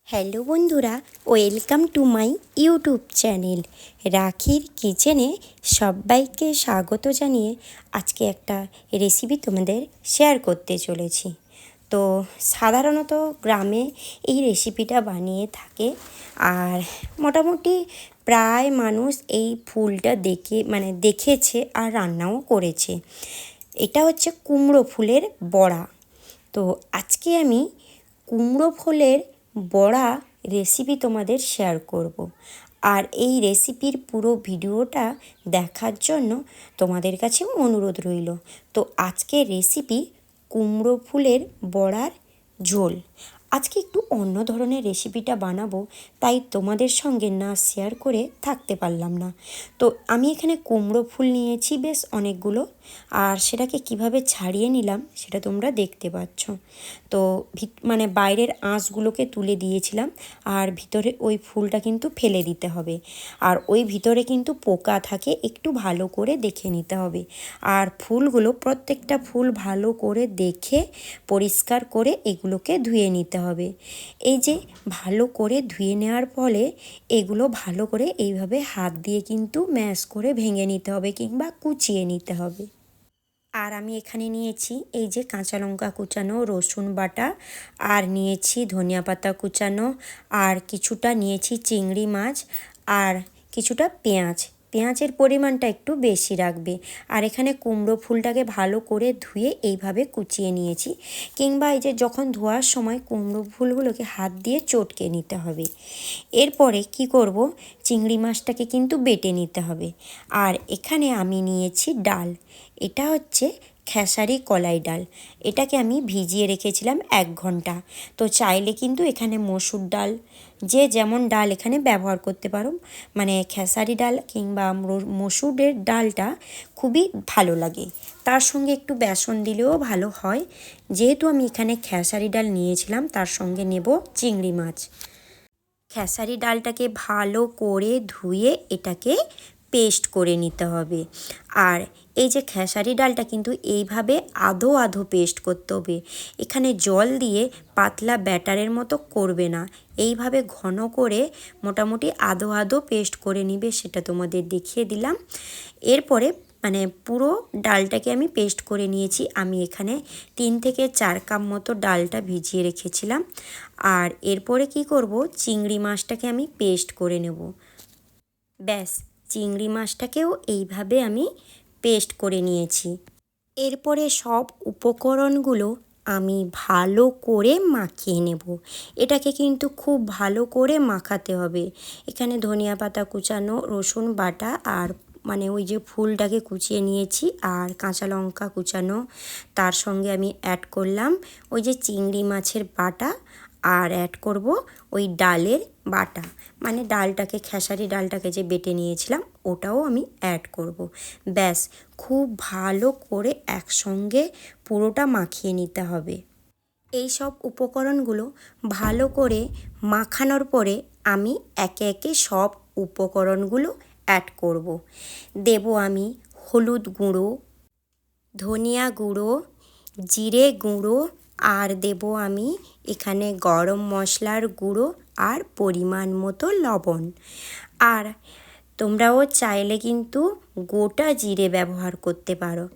Hello বন্ধুরা, welcome to my YouTube channel রাখির কিচেনে সবাইকে স্বাগত জানিয়ে আজকে একটা রেসিপি তোমাদের শেয়ার করতে চলেছি। তো সাধারণত গ্রামে এই রেসিপিটা বানিয়ে থাকে, আর মোটামুটি প্রায় মানুষ এই ফুলটা দেখেছে আর রান্নাও করেছে। এটা হচ্ছে কুমড়ো ফুলের বড়া। তো আজকে আমি কুমড়ো ফুলের বড়া রেসিপি তোমাদের শেয়ার করব। আর এই রেসিপির পুরো ভিডিওটা দেখার জন্য তোমাদের কাছে অনুরোধ রইল। তো আজকের রেসিপি কুমড়ো ফুলের বড়ার ঝোল। আজকে একটু অন্য ধরনের রেসিপিটা বানাবো, তাই তোমাদের সঙ্গে না শেয়ার করে থাকতে পারলাম না। তো আমি এখানে কুমড়ো ফুল নিয়েছি বেশ অনেকগুলো, আর সেটাকে কিভাবে ছাড়িয়ে নিলাম সেটা তোমরা দেখতে পাচ্ছ। তো বাইরের আঁশগুলোকে তুলে দিয়েছিলাম, আর ভিতরে ওই ফুলটা কিন্তু ফেলে দিতে হবে। আর ওই ভিতরে কিন্তু পোকা থাকে, একটু ভালো করে দেখে নিতে হবে। আর ফুলগুলো প্রত্যেকটা ফুল ভালো করে দেখে পরিষ্কার করে এগুলোকে ধুয়ে নিতে হবে। এই যে ভালো করে ধুয়ে নেওয়ার ফলে এগুলো ভালো করে এইভাবে হাত দিয়ে কিন্তু ম্যাশ করে ভেঙে নিতে হবে কিংবা কুচিয়ে নিতে হবে। আর আমি এখানে নিয়েছি এই যে কাঁচা লঙ্কা কুচানো, রসুন বাটা, আর নিয়েছি ধনিয়া পাতা কুচানো, আর কিছুটা নিয়েছি চিংড়ি মাছ, আর কিছুটা পেঁয়াজের পরিমাণটা একটু বেশি রাখবে। আর এখানে কুমড়ো ফুলটাকে ভালো করে ধুয়ে এইভাবে কুচিয়ে নিয়েছি, কিংবা এই যে যখন ধোয়ার সময় কুমড়ো ফুলগুলোকে হাত দিয়ে চটকে নিতে হবে। এরপরে কি করব, চিংড়ি মাছটাকে কিন্তু বেটে নিতে হবে। আর এখানে আমি নিয়েছি ডাল, এটা হচ্ছে খেসারি কলাই ডাল। এটাকে আমি ভিজিয়ে রেখেছিলাম 1 ঘন্টা। তো চাইলে কিন্তু এখানে মসুর ডাল, যে যেমন ডাল এখানে ব্যবহার করতে পারো। খেসারি ডাল কিংবা মসুরের ডালটা খুবই ভালো লাগে, তার সঙ্গে একটু বেসন দিলেও ভালো হয়। যেহেতু আমি এখানে খেসারি ডাল নিয়েছিলাম, তার সঙ্গে নেব চিংড়ি মাছ। খেসারি ডালটাকে ভালো করে ধুয়ে এটাকে পেস্ট করে নিতে হবে। আর এই যে খেসারি ডালটা কিন্তু এইভাবে আধো আধো পেস্ট করতে হবে। এখানে জল দিয়ে পাতলা ব্যাটারের মতো করবে না, এইভাবে ঘন করে মোটামুটি আধো আধো পেস্ট করে নিবে, সেটা তোমাদের দেখিয়ে দিলাম। এরপরে পুরো ডালটাকে আমি পেস্ট করে নিয়েছি। আমি এখানে 3 থেকে 4 কাপ মতো ডালটা ভিজিয়ে রেখেছিলাম। আর এরপরে কি করব, চিংড়ি মাছটাকে আমি পেস্ট করে নেব। ব্যাস, চিংড়ি মাছটাকেও এইভাবে আমি পেস্ট করে নিয়েছি। এরপরে সব উপকরণগুলো আমি ভালো করে মাখিয়ে নেব। এটাকে কিন্তু খুব ভালো করে মাখাতে হবে। এখানে ধনিয়া পাতা কুচানো, রসুন বাটা, আর ওই যে ফুলটাকে কুচিয়ে নিয়েছি, আর কাঁচা লঙ্কা কুচানো, তার সঙ্গে আমি অ্যাড করলাম ওই যে চিংড়ি মাছের বাটা, আর অ্যাড করব ওই ডালের বাটা, খেসারি ডালটাকে যে বেটে নিয়েছিলাম ওটাও আমি অ্যাড করব। ব্যাস, খুব ভালো করে একসঙ্গে পুরোটা মাখিয়ে নিতে হবে। এই সব উপকরণগুলো ভালো করে মাখানোর পরে আমি একে একে সব উপকরণগুলো অ্যাড করব। দেব আমি হলুদ গুঁড়ো, ধনিয়া গুঁড়ো, জিরে গুঁড়ো, আর দেব আমি এখানে গরম মশলার গুঁড়ো, আর পরিমাণ মতো লবণ। আর তোমরাও চাইলে কিন্তু গোটা জিরে ব্যবহার করতে পারো।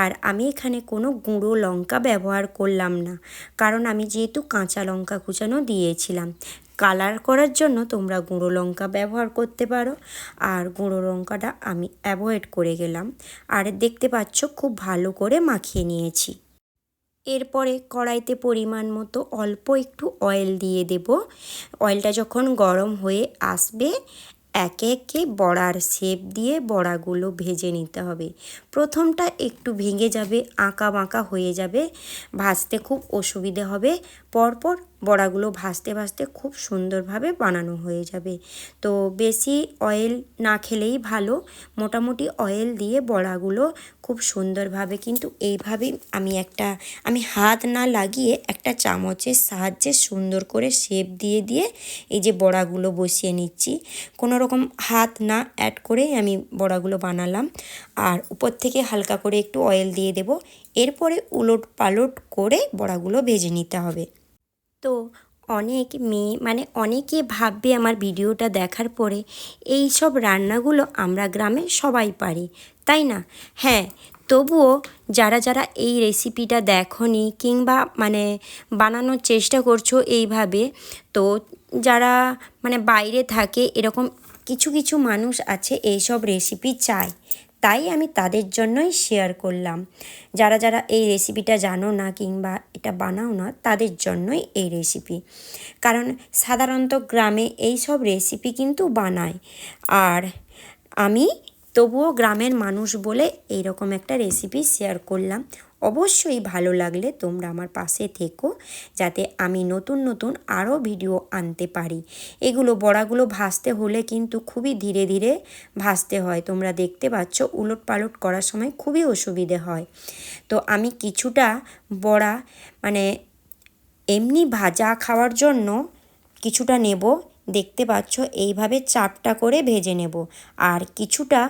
আর আমি এখানে কোনো গুঁড়ো লঙ্কা ব্যবহার করলাম না, কারণ আমি যেহেতু কাঁচা লঙ্কা কুচানো দিয়েছিলাম। কালার করার জন্য তোমরা গুঁড়ো লঙ্কা ব্যবহার করতে পারো, আর গুঁড়ো লঙ্কাটা আমি অ্যাভয়েড করে গেলাম। আর দেখতে পাচ্ছ খুব ভালো করে মাখিয়ে নিয়েছি। এরপরে কড়াইতে পরিমাণ মতো অল্প একটু অয়েল দিয়ে দেব। অয়েলটা যখন গরম হয়ে আসবে, একে একে বড়ার শেপ দিয়ে বড়াগুলো ভেজে নিতে হবে। প্রথমটা একটু ভেঙে যাবে, আঁকা বাঁকা হয়ে যাবে, ভাজতে খুব অসুবিধে হবে। পরপর বড়াগুলো ভাজতে ভাজতে খুব সুন্দরভাবে বানানো হয়ে যাবে। তো বেশি অয়েল না খেলেই ভালো, মোটামুটি অয়েল দিয়ে বড়াগুলো খুব সুন্দরভাবে কিন্তু এইভাবেই আমি হাত না লাগিয়ে একটা চামচের সাহায্যে সুন্দর করে শেপ দিয়ে দিয়ে এই যে বড়াগুলো বসিয়ে নিচ্ছি। কোনো রকম হাত না অ্যাড করেই আমি বড়াগুলো বানালাম। আর উপর থেকে হালকা করে একটু অয়েল দিয়ে দেব। এরপরে উলট পালট করে বড়াগুলো ভেজে নিতে হবে। তো অনেক মেয়ে মানে অনেকে ভাববে আমার ভিডিওটা দেখার পরে এই সব রান্নাগুলো আমরা গ্রামে সবাই পারি, তাই না? হ্যাঁ, তবুও যারা যারা এই রেসিপিটা দেখোনি কিংবা মানে বানানোর চেষ্টা করছো এইভাবে, তো যারা মানে বাইরে থাকে এরকম কিছু কিছু মানুষ আছে এইসব রেসিপি চায়, তাই আমি তাদের জন্যই শেয়ার করলাম। যারা যারা এই রেসিপিটা জানো না কিংবা এটা বানাও না তাদের জন্যই এই রেসিপি। কারণ সাধারণত গ্রামে এই সব রেসিপি কিন্তু বানায়, আর আমি তবুও গ্রামের মানুষ বলে এইরকম একটা রেসিপি শেয়ার করলাম। অবশ্যই ভালো লাগলে তোমরা আমার পাশে থেকো, যাতে আমি নতুন নতুন আরও ভিডিও আনতে পারি। এগুলো বড়াগুলো ভাজতে হলে কিন্তু খুবই ধীরে ধীরে ভাজতে হয়, তোমরা দেখতে পাচ্ছ উলট পালট করার সময় খুবই অসুবিধে হয়। তো আমি কিছুটা বড়া মানে এমনি ভাজা খাওয়ার জন্য কিছুটা নেব, দেখতে পাচ্ছ এইভাবে চাপটা করে ভেজে নেব। আর কিছুটা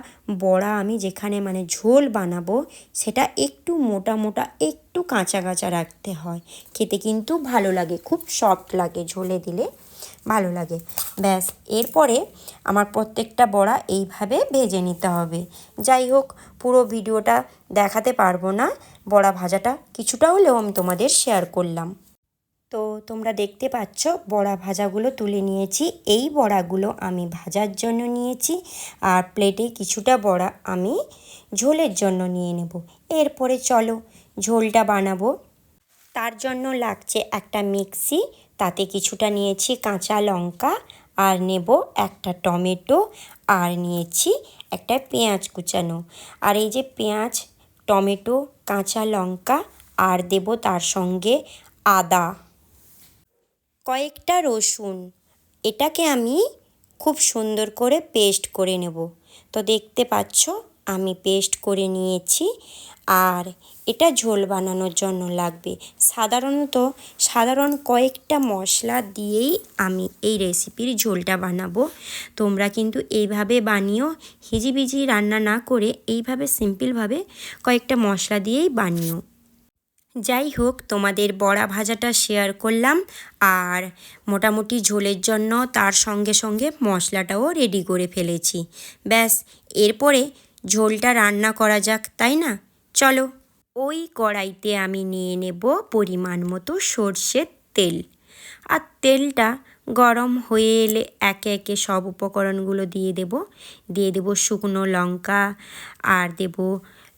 বড়া আমি যেখানে মানে ঝোল বানাবো সেটা একটু মোটা মোটা একটু কাঁচা কাঁচা রাখতে হয়, খেতে কিন্তু ভালো লাগে, খুব সফট লাগে, ঝোলে দিলে ভালো লাগে। ব্যাস, এরপরে আমার প্রত্যেকটা বড়া এইভাবে ভেজে নিতে হবে। যাই হোক, পুরো ভিডিওটা দেখাতে পারবো না, বড়া ভাজাটা কিছুটা হলেও আমি তোমাদের শেয়ার করলাম। তো তোমরা দেখতে পাচ্ছ বড়া ভাজাগুলো তুলে নিয়েছি। এই বড়াগুলো আমি ভাজার জন্য নিয়েছি, আর প্লেটে কিছুটা বড়া আমি ঝোলের জন্য নিয়ে নেব। এরপরে চলো ঝোলটা বানাবো। তার জন্য লাগছে একটা মিক্সি, তাতে কিছুটা নিয়েছি কাঁচা লঙ্কা, আর নেব একটা টমেটো, আর নিয়েছি একটা পেঁয়াজ কুচানো। আর এই যে পেঁয়াজ, টমেটো, কাঁচা লঙ্কা, আর দেব তার সঙ্গে আদা, কয়েকটা রসুন। এটাকে আমি খুব সুন্দর করে পেস্ট করে নেব। তো দেখতে পাচ্ছ আমি পেস্ট করে নিয়েছি। আর এটা ঝোল বানানোর জন্য লাগবে সাধারণ কয়েকটা মশলা দিয়েই আমি এই রেসিপির ঝোলটা বানাবো। তোমরা কিন্তু এইভাবে বানিও, হিজিবিজি রান্না না করে এইভাবে সিম্পলভাবে কয়েকটা মশলা দিয়েই বানিও। যাই হোক, তোমাদের বড়া ভাজাটা শেয়ার করলাম, আর মোটামুটি ঝোলের জন্য তার সঙ্গে সঙ্গে মশলাটাও রেডি করে ফেলেছি। ব্যাস, এরপরে ঝোলটা রান্না করা যাক, তাই না? চলো। ওই কড়াইতে আমি নিয়ে নেব পরিমাণ মতো সর্ষের তেল। আর তেলটা গরম হয়ে এলে একে একে সব উপকরণগুলো দিয়ে দেব শুকনো লঙ্কা, আর দেব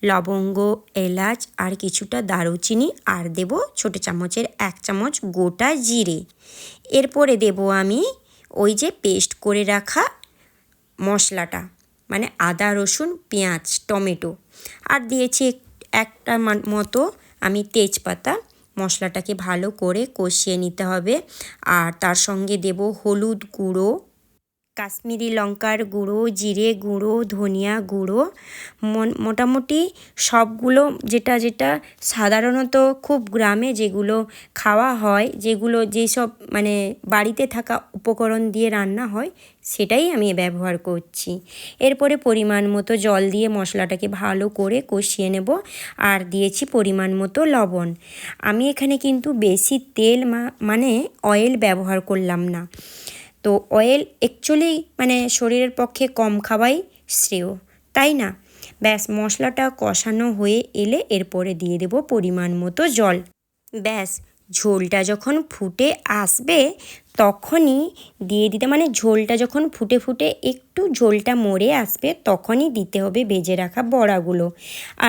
লবঙ্গ, এলাচ, আর কিছুটা দারুচিনি, আর দেব ছোটো চামচের 1 চামচ গোটা জিরে। এরপরে দেব আমি ওই যে পেস্ট করে রাখা মশলাটা, মানে আদা, রসুন, পেঁয়াজ, টমেটো, আর দিয়েছি একটা মতো আমি তেজপাতা। মশলাটাকে ভালো করে কষিয়ে নিতে হবে। আর তার সঙ্গে দেব হলুদ গুঁড়ো, কাশ্মীরি লঙ্কার গুঁড়ো, জিরে গুঁড়ো, ধনিয়া গুঁড়ো, মোটামুটি সবগুলো যেটা যেটা সাধারণত খুব গ্রামে যেগুলো খাওয়া হয়, যেসব মানে বাড়িতে থাকা উপকরণ দিয়ে রান্না হয়, সেটাই আমি ব্যবহার করছি। এরপরে পরিমাণ মতো জল দিয়ে মশলাটাকে ভালো করে কষিয়ে নেব। আর দিয়েছি পরিমাণ মতো লবণ। আমি এখানে কিন্তু বেশি তেল মানে অয়েল ব্যবহার করলাম না। তো অয়েল অ্যাকচুয়ালি মানে শরীরের পক্ষে কম খাওয়াই শ্রেয়, তাই না? ব্যাস, মশলাটা কষানো হয়ে এলে এরপরে দিয়ে দেব পরিমাণ মতো জল। ব্যাস, ঝোলটা যখন ফুটে আসবে তখনই দিয়ে দিতে, মানে ঝোলটা যখন ফুটে ফুটে একটু ঝোলটা মরে আসবে তখনই দিতে হবে ভেজে রাখা বড়াগুলো।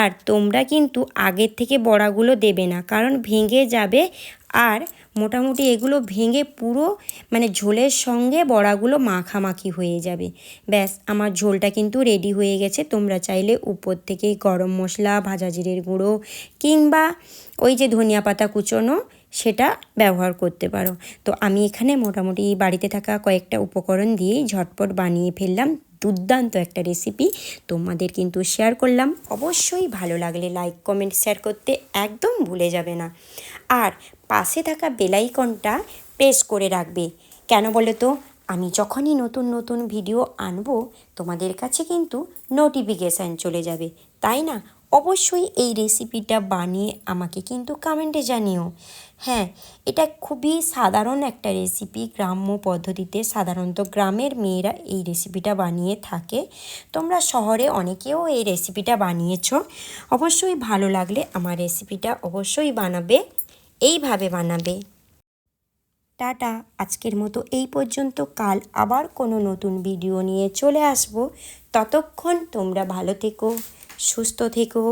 আর তোমরা কিন্তু আগের থেকে বড়াগুলো দেবে না, কারণ ভেঙে যাবে। আর মোটামুটি এগুলো ভেঙে পুরো মানে ঝোলের সঙ্গে বড়াগুলো মাখামাখি হয়ে যাবে। ব্যাস, আমার ঝোলটা কিন্তু রেডি হয়ে গেছে। তোমরা চাইলে উপর থেকে গরম মশলা, ভাজা জিরের গুঁড়ো, কিংবা ওই যে ধনিয়া পাতা কুচোনো, সেটা ব্যবহার করতে পারো। তো আমি এখানে মোটামুটি বাড়িতে থাকা কয়েকটা উপকরণ দিয়েই ঝটপট বানিয়ে ফেললাম। দুর্দান্ত একটা রেসিপি তোমাদের কিন্তু শেয়ার করলাম। অবশ্যই ভালো লাগলে লাইক, কমেন্ট, শেয়ার করতে একদম ভুলে যাবে না। আর পাশে থাকা বেল আইকনটা প্রেস করে রাখবে। কেন বলো তো? আমি যখনই নতুন নতুন ভিডিও আনবো তোমাদের কাছে কিন্তু নোটিফিকেশান চলে যাবে, তাই না? অবশ্যই এই রেসিপিটা বানিয়ে আমাকে কিন্তু কমেন্টে জানিও। হ্যাঁ, এটা খুবই সাধারণ একটা রেসিপি। গ্রাম্য পদ্ধতিতে সাধারণত গ্রামের মেয়েরা এই রেসিপিটা বানিয়ে থাকে। তোমরা শহরে অনেকেও এই রেসিপিটা বানিয়েছো। অবশ্যই ভালো লাগলে আমার রেসিপিটা অবশ্যই বানাবে, এইভাবে বানাবে। টাটা, আজকের মতো এই পর্যন্ত। কাল আবার কোনো নতুন ভিডিও নিয়ে চলে আসব। ততক্ষণ তোমরা ভালো থেকো, সুস্থ থেকো।